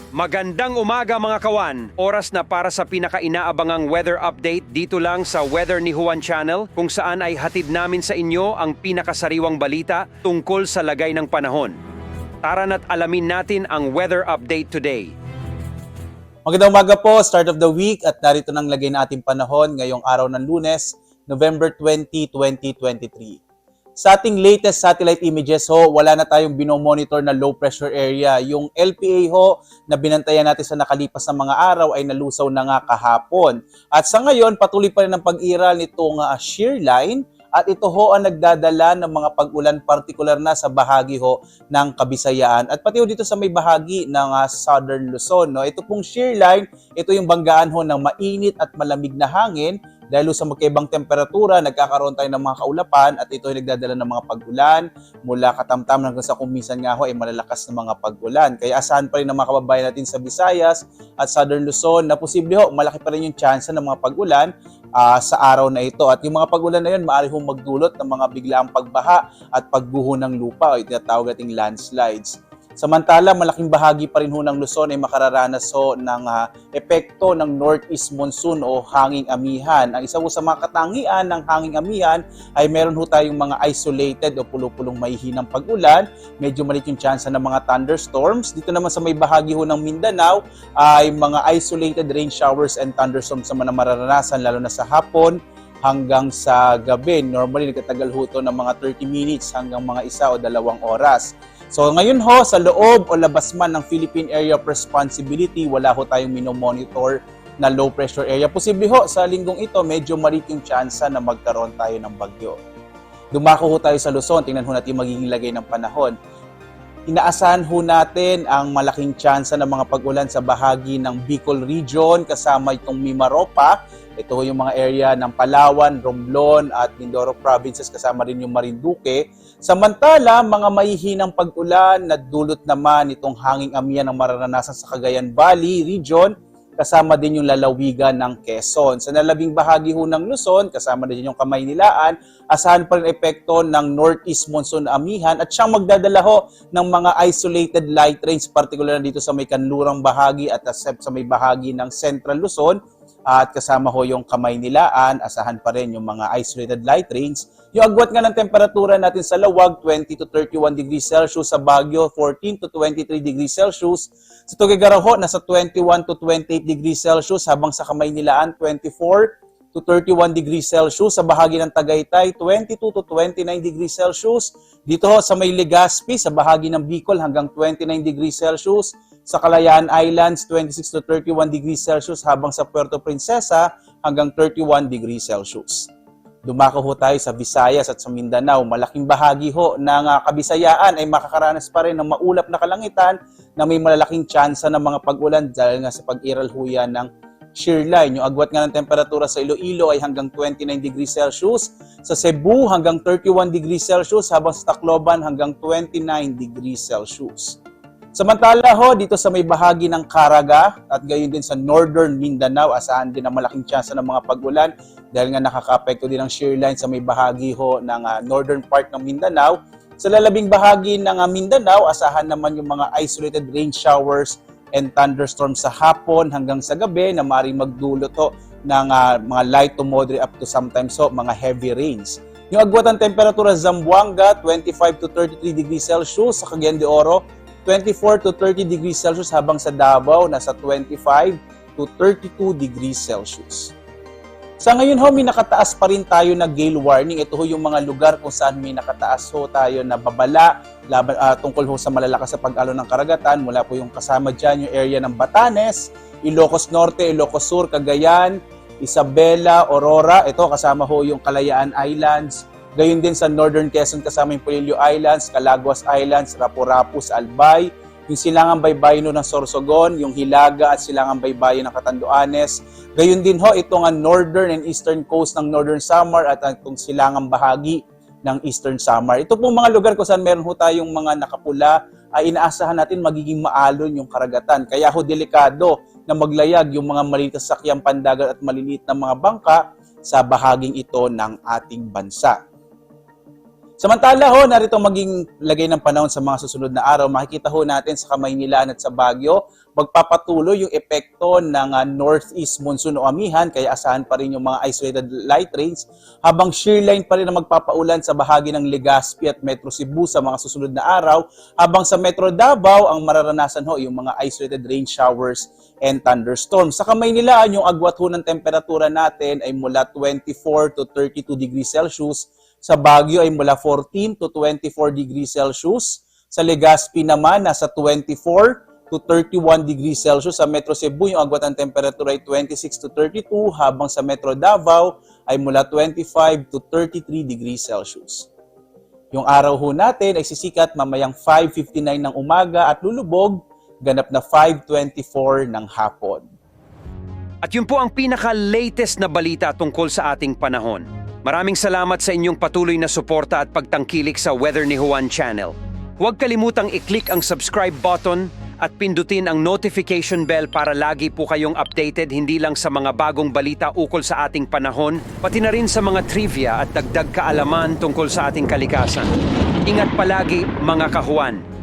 Magandang umaga mga kawan! Oras na para sa pinaka-inaabangang weather update dito lang sa Weather ni Juan Channel kung saan ay hatid namin sa inyo ang pinakasariwang balita tungkol sa lagay ng panahon. Tara na't alamin natin ang weather update today. Magandang umaga po, start of the week at narito nang lagay na ating panahon ngayong araw ng Lunes, November 20, 2023. Sa ating latest satellite images ho, wala na tayong binomonitor na low pressure area. Yung LPA ho na binantayan natin sa nakalipas na mga araw ay nalusaw na nga kahapon. At sa ngayon, patuloy pa rin ang pag-iral nitong shear line. At ito ho ang nagdadala ng mga pag-ulan partikular na sa bahagi ho ng Kabisayaan. At pati ho dito sa may bahagi ng Southern Luzon. No? Ito pong shear line, ito yung banggaan ho ng mainit at malamig na hangin. Dahil sa magkaibang temperatura, nagkakaroon tayo ng mga kaulapan at ito ay nagdadala ng mga pag-ulan mula katamtam hanggang sa kumisan nga ho ay malalakas na mga pag-ulan. Kaya asahan pa rin ng mga kababayan natin sa Visayas at Southern Luzon na posible ho, malaki pa rin yung chance ng mga pag-ulan sa araw na ito. At yung mga pag-ulan na yun, maaari hong magdulot ng mga biglaang pagbaha at pagguho ng lupa o tinatawag nating landslides. Samantala, malaking bahagi pa rin ho ng Luzon ay makararanas ho ng epekto ng northeast monsoon o hanging amihan. Ang isa ho sa mga katangian ng hanging amihan ay meron ho tayong mga isolated o pulupulong mahihinang pag-ulan. Medyo maliit yung chance ng mga thunderstorms. Dito naman sa may bahagi ho ng Mindanao ay mga isolated rain showers and thunderstorms naman na mararanasan lalo na sa hapon hanggang sa gabi. Normally, nagtatagal ho ito ng mga 30 minutes hanggang mga 1 o 2 oras. So ngayon ho, sa loob o labas man ng Philippine Area of Responsibility, wala ho tayong minomonitor na low pressure area. Posible ho, sa linggong ito, medyo maliit yung tsansa na magkaroon tayo ng bagyo. Dumako ho tayo sa Luzon, tingnan ho natin yung magiging lagay ng panahon. Inaasahan ho natin ang malaking tsansa ng mga pag-ulan sa bahagi ng Bicol Region, kasama itong Mimaropa. Ito yung mga area ng Palawan, Romblon at Mindoro provinces, kasama rin yung Marinduque. Samantala, mga mahihinang pag-ulan na dulot naman itong hanging amihan ng mararanasan sa Cagayan Valley region, kasama din yung lalawigan ng Quezon. Sa nalabing bahagi ho ng Luzon, kasama din yung Kamaynilaan, asahan pa rin epekto ng northeast monsoon amihan at siyang magdadala ho ng mga isolated light rains, particular dito sa may kanlurang bahagi at sa may bahagi ng Central Luzon. At kasama ho yung Kamaynilaan, asahan pa rin yung mga isolated light rains. Yung agwat nga ng temperatura natin sa Lawag, 20 to 31 degrees Celsius. Sa Baguio, 14 to 23 degrees Celsius. Sa Tuguegarao ho, nasa 21 to 28 degrees Celsius. Habang sa Kamaynilaan, 24 to 31 degrees Celsius. Sa bahagi ng Tagaytay, 22 to 29 degrees Celsius. Dito ho sa may Legazpi, sa bahagi ng Bicol, hanggang 29 degrees Celsius. Sa Kalayaan Islands, 26 to 31 degrees Celsius. Habang sa Puerto Princesa, hanggang 31 degrees Celsius. Dumako ho tayo sa Visayas at sa Mindanao. Malaking bahagi ho ng Kabisayaan ay makakaranas pa rin ng maulap na kalangitan na may malalaking tsansa ng mga pag-ulan dahil nga sa pag-iral ho yan ng shear line. Yung agwat nga ng temperatura sa Iloilo ay hanggang 29 degrees Celsius. Sa Cebu hanggang 31 degrees Celsius. Habang sa Tacloban hanggang 29 degrees Celsius. Samantala ho, dito sa may bahagi ng Caraga at gayon din sa Northern Mindanao, asahan din ang malaking tsansa ng mga pag-ulan dahil nga nakaka-apekto din ang shear line sa may bahagi ho ng northern part ng Mindanao. Sa lalabing bahagi ng Mindanao, asahan naman yung mga isolated rain showers and thunderstorms sa hapon hanggang sa gabi na maaaring magdulot ho ng mga light to moderate up to sometimes ho, mga heavy rains. Yung agwat ng temperatura sa Zamboanga, 25 to 33 degrees Celsius. Sa Cagayan de Oro, 24 to 30 degrees Celsius, habang sa Davao nasa 25 to 32 degrees Celsius. Sa ngayon ho, may nakataas pa rin tayo na gale warning. Ito ho yung mga lugar kung saan may nakataas ho tayo na babala tungkol ho sa malalakas sa pag-alon ng karagatan. Mula po yung kasama dyan yung area ng Batanes, Ilocos Norte, Ilocos Sur, Cagayan, Isabela, Aurora. Ito kasama ho yung Kalayaan Islands. Gayon din sa Northern Quezon, kasama yung Polillo Islands, Calaguas Islands, Rapu-Rapu sa Albay, yung Silangang Baybayin ng Sorsogon, yung Hilaga at Silangang Baybayin ng Catanduanes. Gayon din ho itong northern and eastern coast ng Northern Samar at itong silangang bahagi ng Eastern Samar. Ito pong mga lugar kung saan meron ho tayong mga nakapula, ay inaasahan natin magiging maalon yung karagatan. Kaya ho delikado na maglayag yung mga maliit na sakyang pandagat at maliliit na mga bangka sa bahaging ito ng ating bansa. Samantala ho, narito maging lagay ng panahon sa mga susunod na araw. Makikita ho natin sa Kamaynilaan at sa Baguio, magpapatuloy yung epekto ng northeast monsoon o amihan, kaya asahan pa rin yung mga isolated light rains, habang shear line pa rin ang magpapaulan sa bahagi ng Legazpi at Metro Cebu sa mga susunod na araw, habang sa Metro Davao, ang mararanasan ho yung mga isolated rain showers and thunderstorms. Sa Kamaynilaan, yung agwat ho ng temperatura natin ay mula 24 to 32 degrees Celsius. Sa Baguio ay mula 14 to 24 degrees Celsius. Sa Legazpi naman, nasa 24 to 31 degrees Celsius. Sa Metro Cebu, yung agwat ng temperatura ay 26 to 32, habang sa Metro Davao ay mula 25 to 33 degrees Celsius. Yung araw ho natin ay sisikat mamayang 5:59 ng umaga at lulubog ganap na 5:24 ng hapon. At yun po ang pinaka-latest na balita tungkol sa ating panahon. Maraming salamat sa inyong patuloy na suporta at pagtangkilik sa Weather ni Juan Channel. Huwag kalimutang i-click ang subscribe button at pindutin ang notification bell para lagi po kayong updated hindi lang sa mga bagong balita ukol sa ating panahon, pati na rin sa mga trivia at dagdag kaalaman tungkol sa ating kalikasan. Ingat palagi mga kahuan!